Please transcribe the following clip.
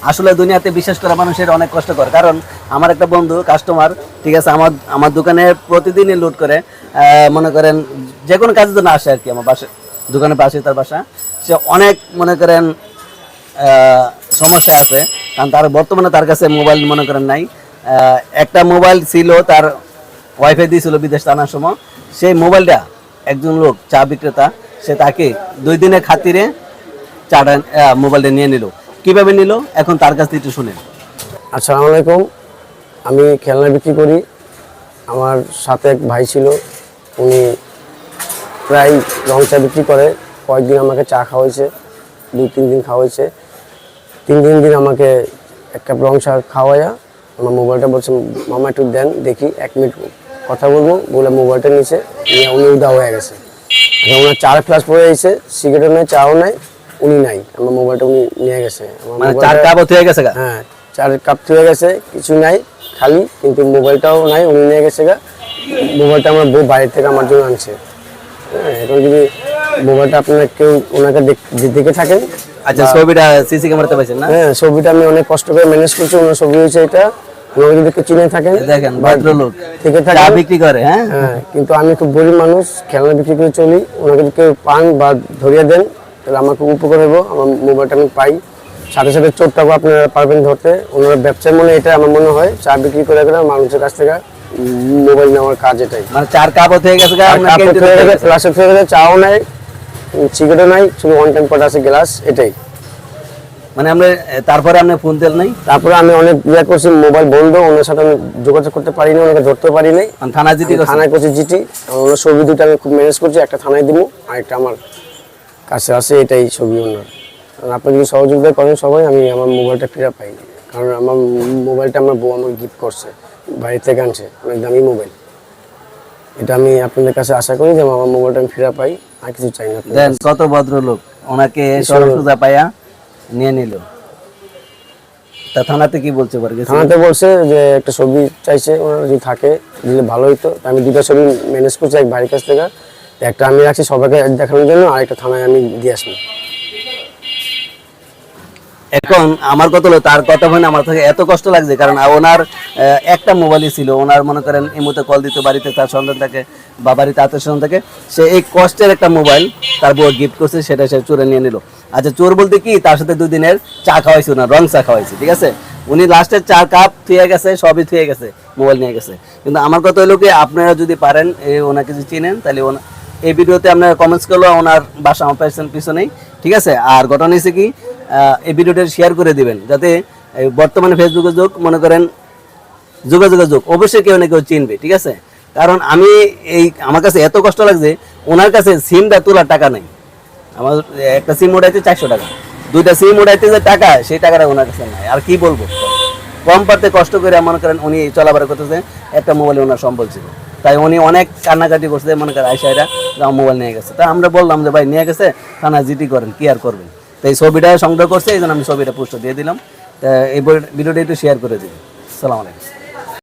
আসলে দুনিয়াতে বিশ্বাস করা মানুষের অনেক কষ্টকর। কারণ আমার একটা বন্ধু কাস্টমার, ঠিক আছে, আমার দোকানে প্রতিদিনই লুট করে, মনে করেন যে কোনো কাজের জন্য আসে আর কি। আমার বাসা, দোকানের পাশে তার বাসা। সে অনেক মনে করেন সমস্যা আছে, কারণ তার বর্তমানে তার কাছে মোবাইল মনে করেন নাই। একটা মোবাইল ছিল, তার ওয়াইফাই দিয়েছিল বিদেশ আনার সময়। সেই মোবাইলটা একজন লোক চা বিক্রেতা, সে তাকে 2 দিনের খাতিরে চাটা মোবাইলটা নিয়ে নিল। কিভাবে নিল এখন তার কাছ থেকে একটু শুনেন। আসসালামু আলাইকুম, আমি খেলনা বিক্রি করি। আমার সাথে এক ভাই ছিল, উনি প্রায় রং চা বিক্রি করে। কয়েকদিন আমাকে চা খাওয়াইছে, 2-3 দিন খাওয়াইছে। 3 দিন আমাকে এক কাপ রং চা খাওয়াইয়া আমার মোবাইলটা বলছে, মামা একটু দেন দেখি, 1 মিনিট কথা বলবো বলে মোবাইলটা নিচে নিয়ে উনি উদা হয়ে গেছে। এখন ওনার 4 ক্লাস পড়ে গেছে, সিগারেটও নেই, চাও নাই, উনি নাই, আমার মোবাইলটা উনি নিয়ে গেছে। মানে 4 কাপ হয়ে গেছে গা? হ্যাঁ, 4 কাপ হয়ে গেছে, কিছু নাই খালি, কিন্তু মোবাইলটাও নাই, উনি নিয়ে গেছে গা। মোবাইলটা আমার বউ বাইরে থেকে আমার জন্য আনছে। হ্যাঁ, এখন যদি মোবাইলটা আপনার কেউ ওনাকে দেখে থাকেন। আচ্ছা, ছবিটা সিসি ক্যামেরাতে পাইছেন না? হ্যাঁ, ছবিটা আমি অনেক কষ্ট করে ম্যানেজ করছি, ওনার ছবি হয়েছে এটা। ওনাকে যদি কেউ চিনে থাকেন, দেখেন ভদ্রলোক থেকে চা থাকেন বিক্রি করে। হ্যাঁ, কিন্তু আমি খুব গরিব মানুষ, খেলনা বিক্রি করে চলি। ওনাকে যদি কেউ পান বা ধরিয়ে দেন তাহলে আমার খুব উপকার হবো, আমার মোবাইলটা আমি পাই। সাথে সাথে চোরটাও আপনারা পারবেন ধরতে। ওনার ব্যবসার মনে এটা আমার মনে হয়, চা বিক্রি করে করে মানুষের কাছ থেকে মোবাইল নেওয়ার কাজ এটাই। মানে 4 কাপ হয়ে গেছে গা, গ্লাসে হয়ে গেছে, চাও নাই, সিগারেটও নাই, শুধু 1 টাইম কটা আছে গ্লাস, এটাই। মানে আমরা তারপরে আপনি ফোন দিল নাই? তারপরে আমি অনেক ইয়ে করছি, মোবাইল বন্ধ, ওনার সাথে আমি যোগাযোগ করতে পারিনি, ওনাকে ধরতে পারি নাই। থানা জিটি থানায় করছি জিটি, ওনার ছবি দুটো আমি খুব ম্যানেজ করছি, একটা থানায় দিব আর একটা আমার কাছে আছে, এটাই ছবি ওনার। আপনি যদি সহযোগিতা করেন সবাই, আমি আমার মোবাইলটা ফিরে পাই। কারণ আমার মোবাইলটা আমার বউ আমাকে গিফট করছে, বাড়ি থেকে আনছে, অনেক দামি মোবাইল। এটা আমি আপনাদের কাছে আশা করি যে আমার মোবাইলটা আমি ফিরে পাই, আর কিছু চাই না। দেন কত ভদ্রলোক, ওনাকে সরসুজা পাইয়া নিয়ে নিল। তা থানাতে কি বলছে? থানাতে বলছে যে একটা ছবি চাইছে, ওনার যদি থাকে দিলে ভালো হইতো। আমি 2টা ছবি ম্যানেজ করছি এক বাড়ির কাছ থেকে, একটা আমি রাখছি সবাইকে দেখানোর জন্য, আর একটা থানায় আমি দিয়ে আসবো। এখন আমার কথা হলো, তার কথা শুনে আমার থেকে এত কষ্ট লাগছে, কারণ ওনার একটা মোবাইলই ছিল। ওনার মনে করেন এই মুহূর্তে কল দিতে বাড়িতে তার সন্তান থাকে বা বাড়িতে আত্মীয় স্বজন থাকে, সে এই কষ্টের একটা মোবাইল তার বউ গিফট করছে, সেটা সে চোরে নিয়ে নিল। আচ্ছা, চোর বলতে কি, তার সাথে 2 দিনের চা খাওয়াইছে, ওনার রং চা খাওয়াইছে, ঠিক আছে। উনি লাস্টে 4 কাপ থুয়ে গেছে, সবই থুয়ে গেছে, মোবাইল নিয়ে গেছে। কিন্তু আমার কথা হলো কি, আপনারা যদি পারেন ওনাকে যদি চিনেন, তাহলে এই ভিডিওতে আপনারা কমেন্টস করলো, ওনার বাসা আমার পিছনেই, ঠিক আছে। আর ঘটনা হয়েছে কি, এই ভিডিওটা শেয়ার করে দিবেন, যাতে বর্তমানে ফেসবুকে যোগ মনে করেন যোগাযোগের যোগ, অবশ্যই কেউ না কেউ চিনবে, ঠিক আছে। কারণ আমি আমার কাছে এত কষ্ট লাগছে, ওনার কাছে সিমটা তোলার টাকা নেই। আমার একটা সিম উঠাইতে 400 টাকা, 2টা সিম উঠাইতে যে টাকা, সেই টাকাটা ওনার কাছে নাই। আর কি বলবো, কম পারতে কষ্ট করে মনে করেন উনি চলাফেরা করতেছে, একটা মোবাইল ওনার সম্বল ছিল। তাই উনি অনেক কান্নাকাটি করছে, মনে করেন আইসাইরা মোবাইল নিয়ে গেছে। তাই আমরা বললাম যে ভাই নিয়ে গেছে, থানা জিটি করেন, কি আর করবেন। তাই ছবিটা সংগ্রহ করছে, এই জন্য আমি ছবিটা পোস্ট দিয়ে দিলাম। তা এই ভিডিওটা একটু শেয়ার করে দিন। আসসালামু আলাইকুম।